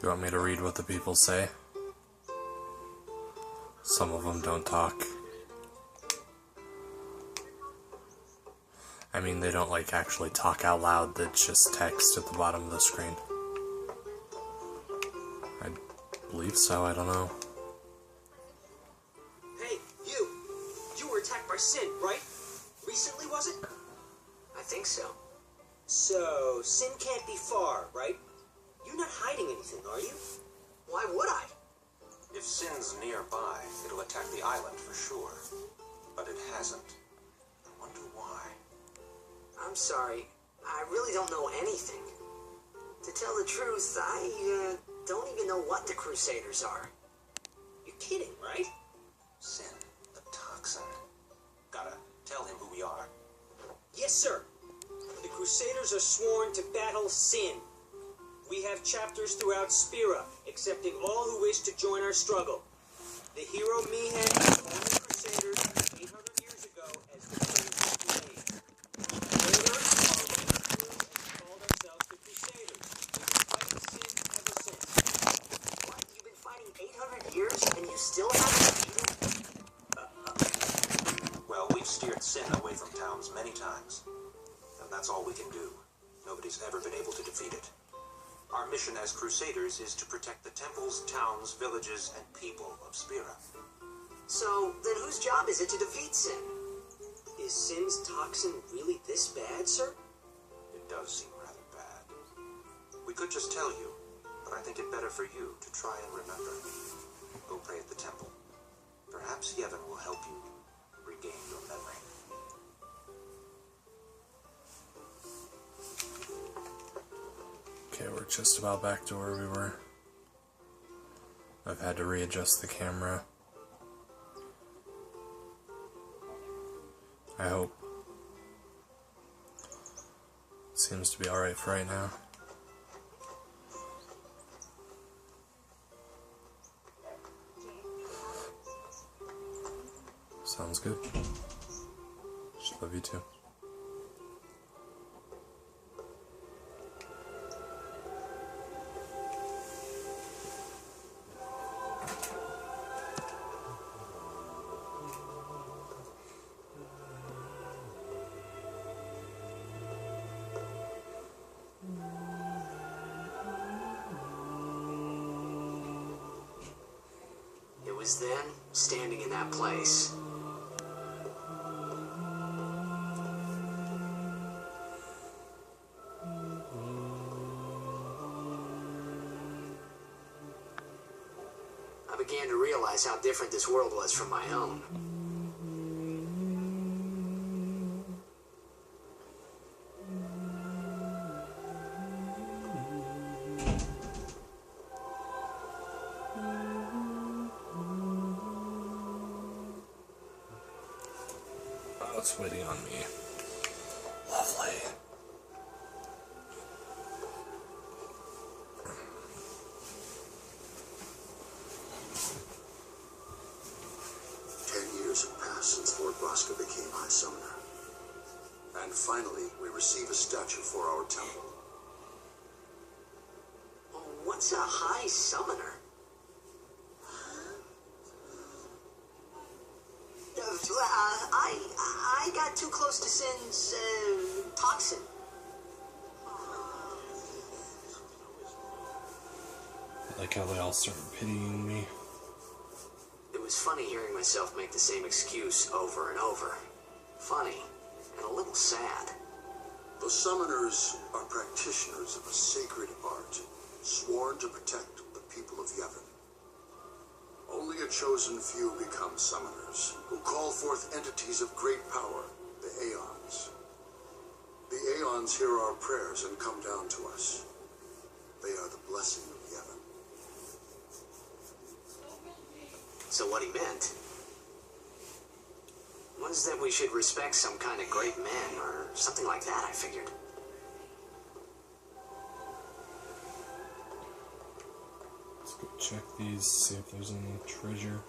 You want me to read what the people say? Some of them don't talk. I mean, they don't like actually talk out loud, that's just text at the bottom of the screen. I believe so, I don't know. Hey, you were attacked by Sin, right? Recently, was it? I think so. So, Sin can't be far, right? You're not hiding anything, are you? Why would I? If Sin's nearby, it'll attack the island for sure. But it hasn't. I wonder why. I'm sorry. I really don't know anything. To tell the truth, I don't even know what the Crusaders are. You're kidding, right? Sin, the toxin. Gotta tell him who we are. Yes, sir. The Crusaders are sworn to battle Sin. We have chapters throughout Spira, accepting all who wish to join our struggle. The hero Mihan formed the Crusaders 800 years ago as the Crusaders made. Later, our leaders and called ourselves the Crusaders. We've been fighting Sin ever since. What? You've been fighting 800 years and you still haven't beaten? Well, we've steered Sin away from towns many times. And that's all we can do. Nobody's ever been able to defeat it. Our mission as Crusaders is to protect the temples, towns, villages, and people of Spira. So, then whose job is it to defeat Sin? Is Sin's toxin really this bad, sir? It does seem rather bad. We could just tell you, but I think it better for you to try and remember. Go pray at the temple. Perhaps Yevon will help you regain your memory. Okay, we're just about back to where we were. I've had to readjust the camera. I hope. Seems to be alright for right now. Sounds good. Just love you too. It was then, standing in that place. I began to realize how different this world was from my own. Oh, it's waiting on me. Lovely. Since Lord Braska became High Summoner. And finally, we receive a statue for our temple. What's a High Summoner? I got too close to Sin's toxin. I like how they all started pitying me. It was funny hearing myself make the same excuse over and over. Funny, and a little sad. The summoners are practitioners of a sacred art, sworn to protect the people of Yevon. Only a chosen few become summoners, who call forth entities of great power, the Aeons. The Aeons hear our prayers and come down to us. They are the blessing of Yevon. So what he meant was that we should respect some kind of great men, or something like that, I figured. Let's go check these, see if there's any treasure.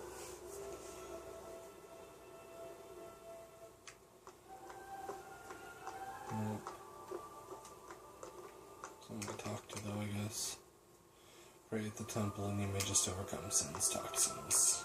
Nope. Someone to talk to though, I guess. Pray at the temple and you may just overcome sin's toxins.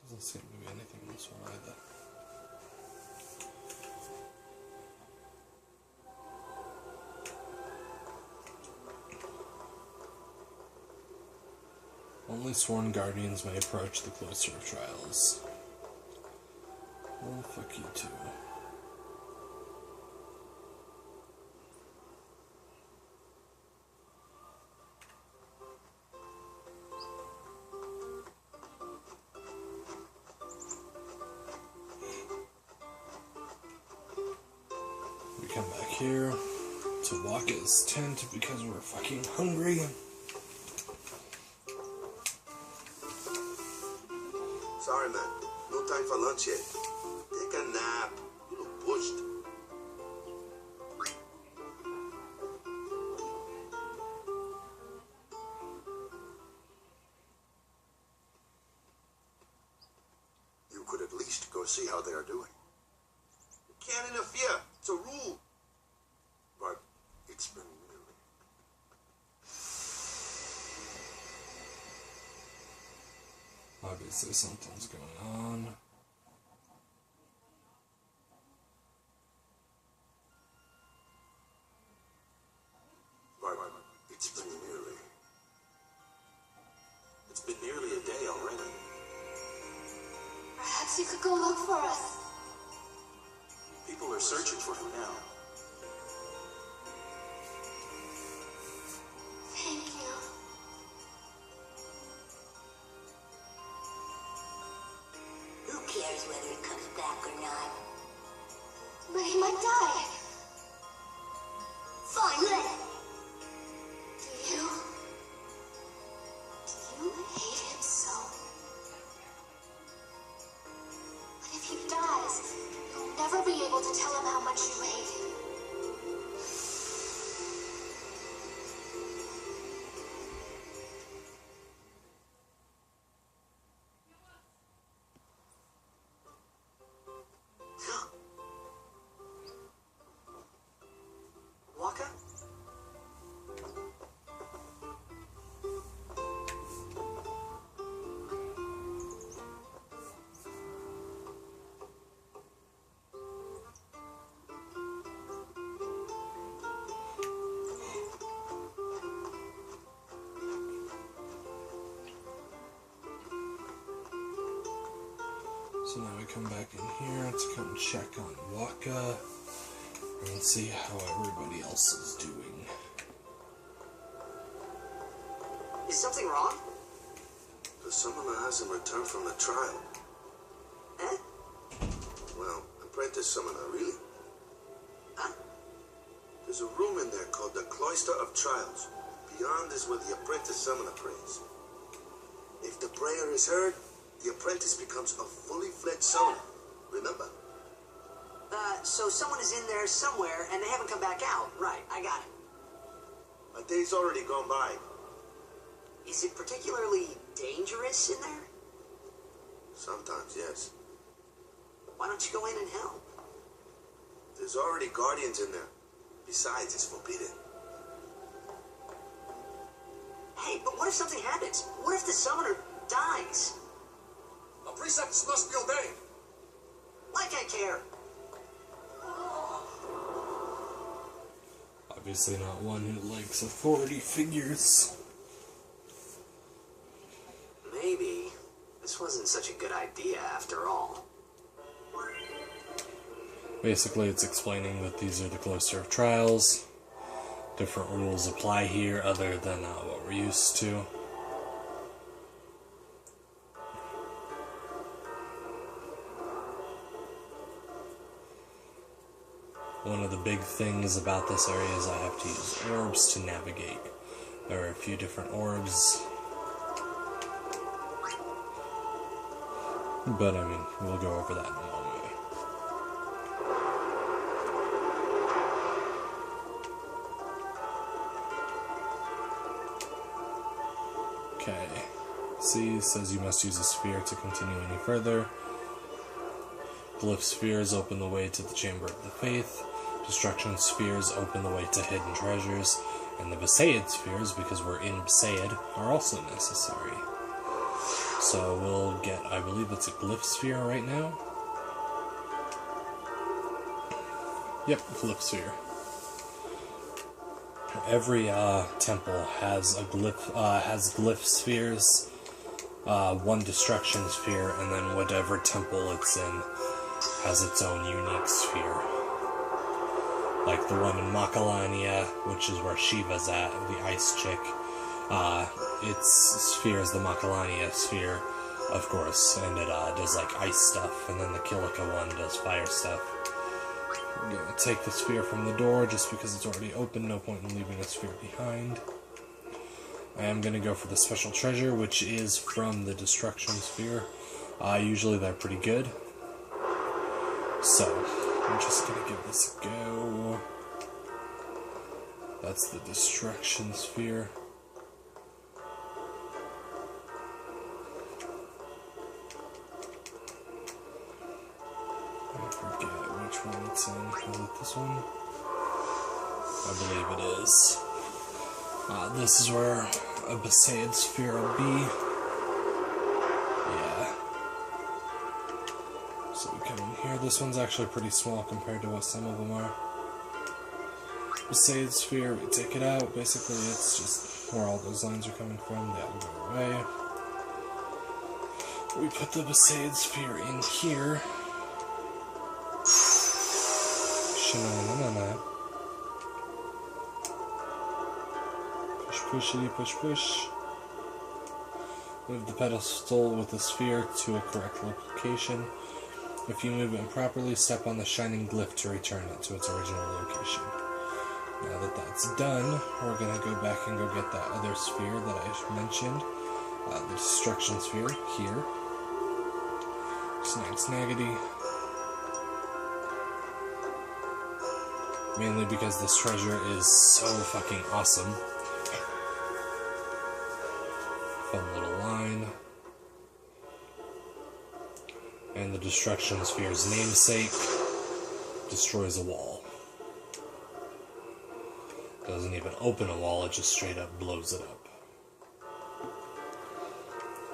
Doesn't seem to be anything in this one either. Only sworn guardians may approach the cloister of trials. Well, fuck you too. We come back here to Wakka's tent because we're fucking hungry. Sorry, man. No time for lunch yet. Take a nap. You look pushed. You could at least go see how they are doing. You can't interfere. It's a rule. But it's been really... Obviously something's going on. It's been nearly... It's been nearly a day already. Perhaps you could go look for us. People are searching for him now. Thank you. Who cares whether he comes back or not? But he might die. Fine, let him. Do you hate him so? But if he dies, you'll never be able to tell him how much you hate him. Wakka? So now we come back in here to come check on Wakka and see how everybody else is doing. Is something wrong? The summoner hasn't returned from the trial. Eh? Well, apprentice summoner, really? Huh? There's a room in there called the Cloister of Trials. Beyond is where the apprentice summoner prays. If the prayer is heard, the apprentice becomes a fully fledged summoner. Remember? So someone is in there somewhere and they haven't come back out. Right, I got it. A day's already gone by. Is it particularly dangerous in there? Sometimes, yes. Why don't you go in and help? There's already guardians in there. Besides, it's forbidden. Hey, but what if something happens? What if the summoner dies? The precepts must be obeyed. Like I care. Obviously not one who likes authority figures. Maybe this wasn't such a good idea after all. Basically, it's explaining that these are the Cloister of Trials. Different rules apply here other than what we're used to. One of the big things about this area is I have to use orbs to navigate. There are a few different orbs. But I mean, we'll go over that in a moment. Okay. See, it says you must use a sphere to continue any further. Glyph spheres open the way to the Chamber of the Faith. Destruction spheres open the way to hidden treasures. And the Besaid spheres, because we're in Besaid, are also necessary. So we'll get, I believe it's a glyph sphere right now. Yep, glyph sphere. Every temple has a glyph spheres, one destruction sphere, and then whatever temple it's in has its own unique sphere. Like the one in Makalania, which is where Shiva's at, the ice chick. Its sphere is the Makalania sphere, of course, and it does like ice stuff, and then the Kilika one does fire stuff. We're gonna take the sphere from the door just because it's already open, no point in leaving a sphere behind. I am gonna go for the special treasure, which is from the destruction sphere. Usually they're pretty good. So, I'm just gonna give this a go. That's the destruction sphere. I forget which one it's in. Is it this one? I believe it is. This is where a Besaid sphere will be. Yeah. So we come in here. This one's actually pretty small compared to what some of them are. Besaid sphere, we take it out. Basically, it's just where all those lines are coming from. They all go away. We put the Besaid sphere in here. Sha-na-na-na-na. Push, pushity, push, push. Move the pedestal with the sphere to a correct location. If you move it improperly, step on the shining glyph to return it to its original location. Now that that's done, we're going to go back and go get that other sphere that I mentioned. The destruction sphere, here. Snag snaggity. Mainly because this treasure is so fucking awesome. Fun little line. And the destruction sphere's namesake destroys a wall. Doesn't even open a wall, it just straight up blows it up.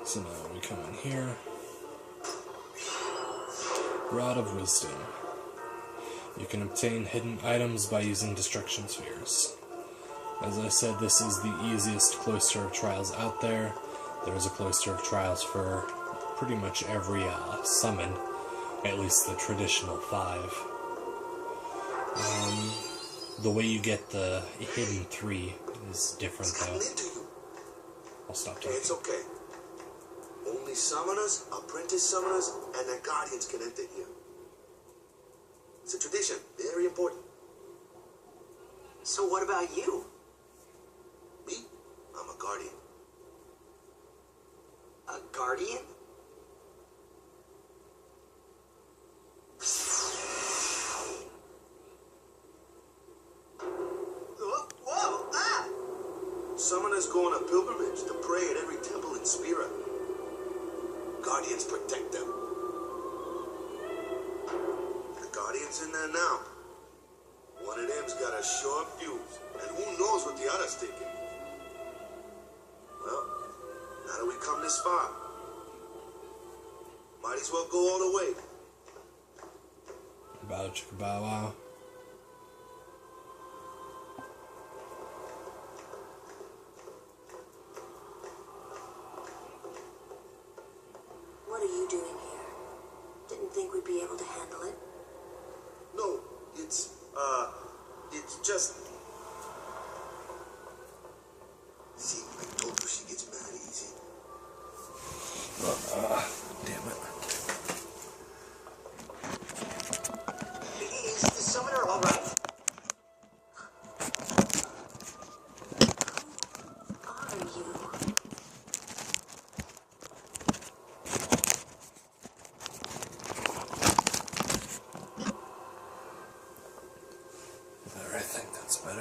So now we come in here. Rod of Wisdom. You can obtain hidden items by using destruction spheres. As I said, this is the easiest Cloister of Trials out there. There's a Cloister of Trials for pretty much every summon, at least the traditional 5. The way you get the hidden 3 is different though. I'll stop talking. It's okay. Only summoners, apprentice summoners, and their guardians can enter here. It's a tradition, very important. So what about you? Me? I'm a guardian. A guardian? Whoa! Ah! Summoners go on a pilgrimage to pray at every temple in Spira. Guardians protect them. The Guardian's in there now. One of them's got a short fuse, and who knows what the other's thinking. Well, now that we come this far, might as well go all the way. Bow chicka bow wow. What are you doing here? Didn't think we'd be able to handle it. No, it's just... See, I told you she gets mad easy. Damn it. Is the summoner all right? Are you? There, I think that's better.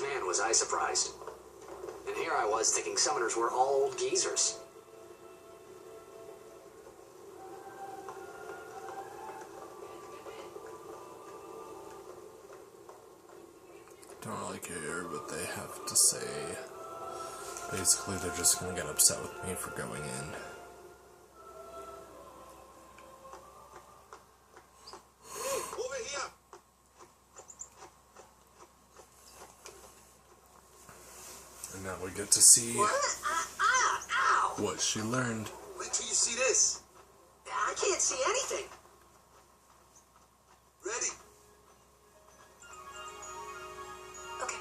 Man, was I surprised. And here I was thinking summoners were all old geezers. Don't really care what they have to say. Basically, they're just gonna get upset with me for going in. Over here! And now we get to see Ow! what she learned. Wait till you see this. I can't see anything. Ready? Okay.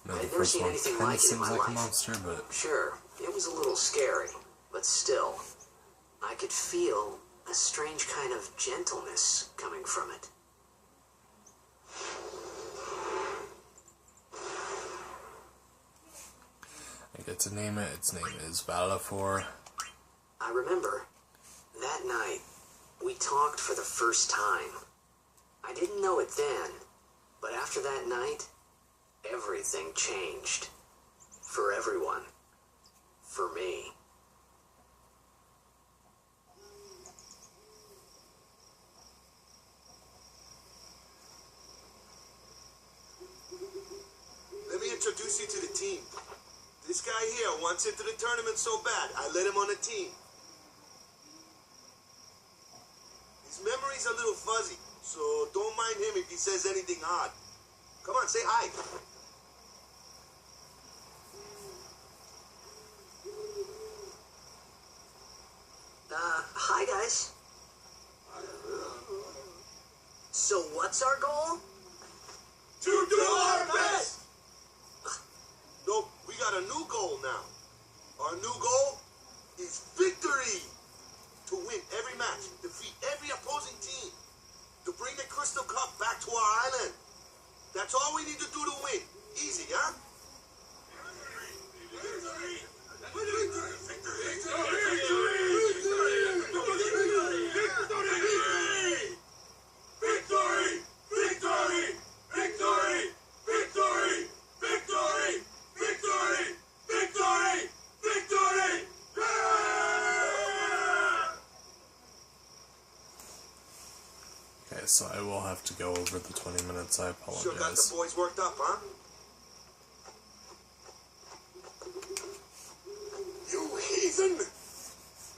Now, the I've never first seen one anything kind of like it in seems my like a life. monster, but Sure, it was a little scary, but still, I could feel a strange kind of gentleness coming from it. I get to name it. Its name is Valifor. I remember that night we talked for the first time. I didn't know it then, but after that night, everything changed. For everyone. For me. Let me introduce you to the team. This guy here wants into the tournament so bad, I let him on the team. His memory's a little fuzzy, so don't mind him if he says anything odd. Come on, say hi. Hi guys. So what's our goal? To do our best! No, we got a new goal now. Our new goal is victory. To win every match, defeat every opposing team, to bring the Crystal Cup back to our island. That's all we need to do to win. Easy, huh? Okay, so I will have to go over the 20 minutes. I Sure got the apologize. boys worked up, huh? You heathen!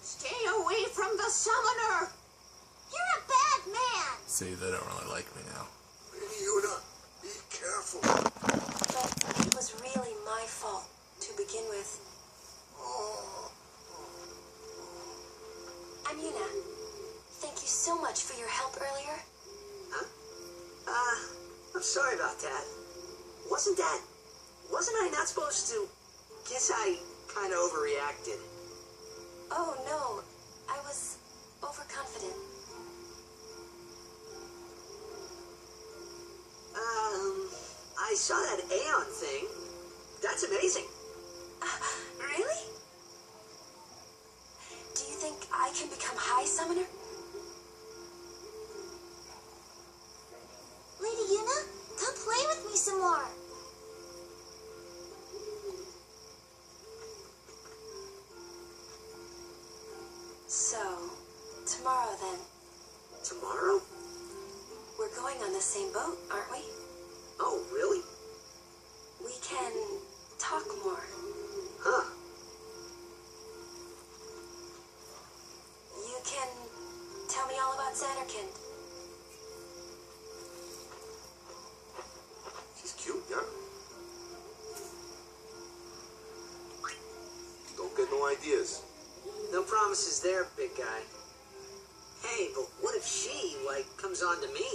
Stay away from the summoner! You're a bad man! See, they don't really like me now. Yuna, be careful. But it was really my fault to begin with. Oh. I'm Yuna. Thank you so much for your help earlier. I'm sorry about that. Wasn't I not supposed to? Guess I kind of overreacted. Oh no, I was overconfident. I saw that Aeon thing. That's amazing. Really? Do you think I can become High Summoner? Lady Yuna? the same boat, aren't we? Oh, really? We can talk more. Huh. You can tell me all about Zanarkand. She's cute, yeah? Don't get no ideas. No promises there, big guy. Hey, but what if she, like, comes on to me?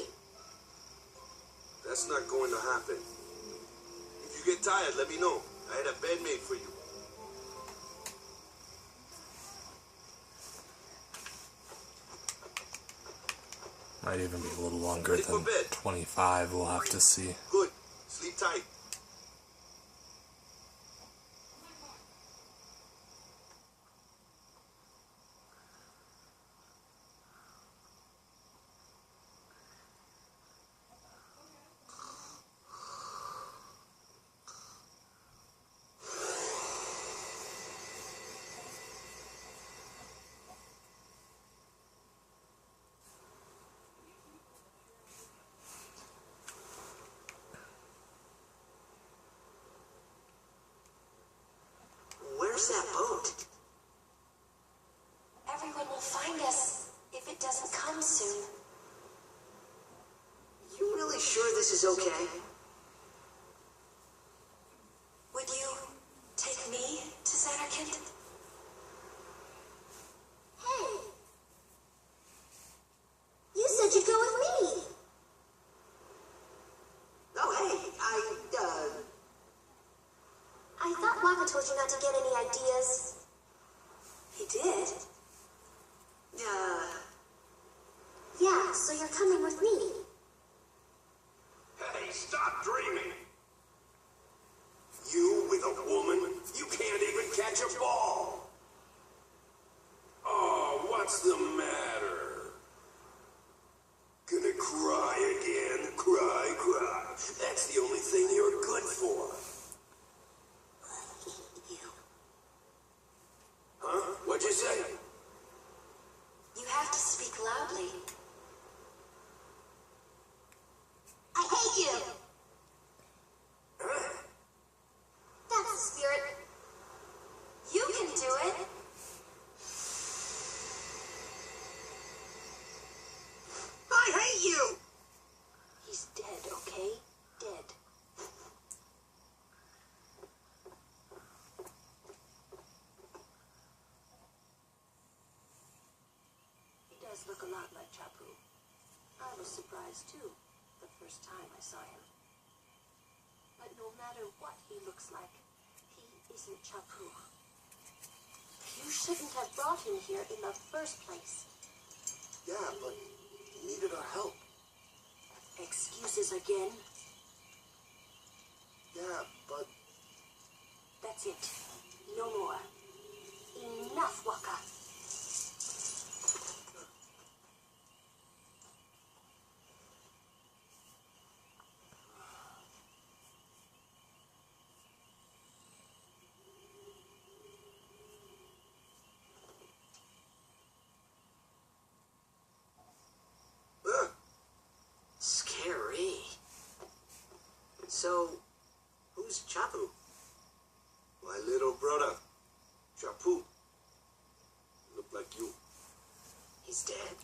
That's not going to happen. If you get tired, let me know. I had a bed made for you. Might even be a little longer Ready for than bed? 25, we'll have to see. Good. Sleep tight. Where's that boat? Everyone will find us if it doesn't come soon. You really sure this is okay? Would you take me to Zanarkand? Hey! You said you'd go with me! Oh, hey, I thought Waka told you not to get any ideas. He did. Yeah, so you're coming with me. Hey, stop dreaming. You with a woman? You can't even catch a ball. Oh, what's the matter? Gonna cry again? Cry, cry. That's the only thing you're good for. Huh? What'd you say? You have to speak loudly. I hate you! That's the spirit. You can do it. I hate you! He's dead, okay? Dead. He does look a lot like Chapu. I was surprised too, the first time I saw him. But no matter what he looks like, he isn't Chapu. You shouldn't have brought him here in the first place. Yeah, but he needed our help. Excuses again? Yeah, but That's it. No more. Enough, Waka. Scary. So, who's Chapu? my little brother, Chapu, look like you. He's dead?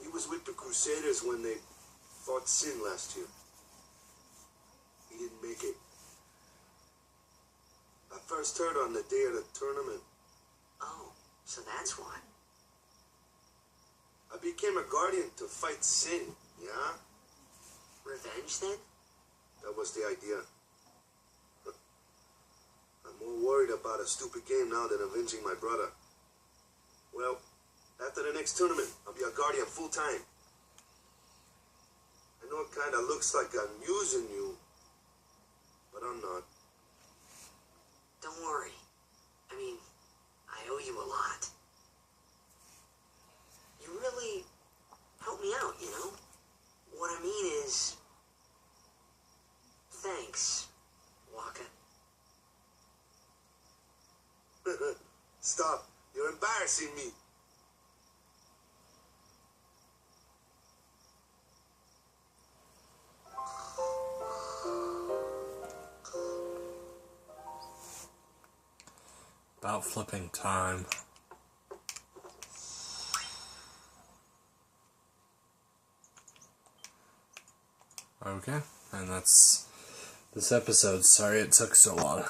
He was with the Crusaders when they fought Sin last year. He didn't make it. I first heard on the day of the tournament. Oh, so that's why. I became a guardian to fight Sin, yeah? Revenge, then? That was the idea. I'm more worried about a stupid game now than avenging my brother. Well, after the next tournament, I'll be a guardian full time. I know it kind of looks like I'm using you, but I'm not. Don't worry. I mean, I owe you a lot. You really helped me out, you know? What I mean is, thanks, Waka. Stop. You're embarrassing me. About flipping time. Okay, and that's this episode. Sorry it took so long.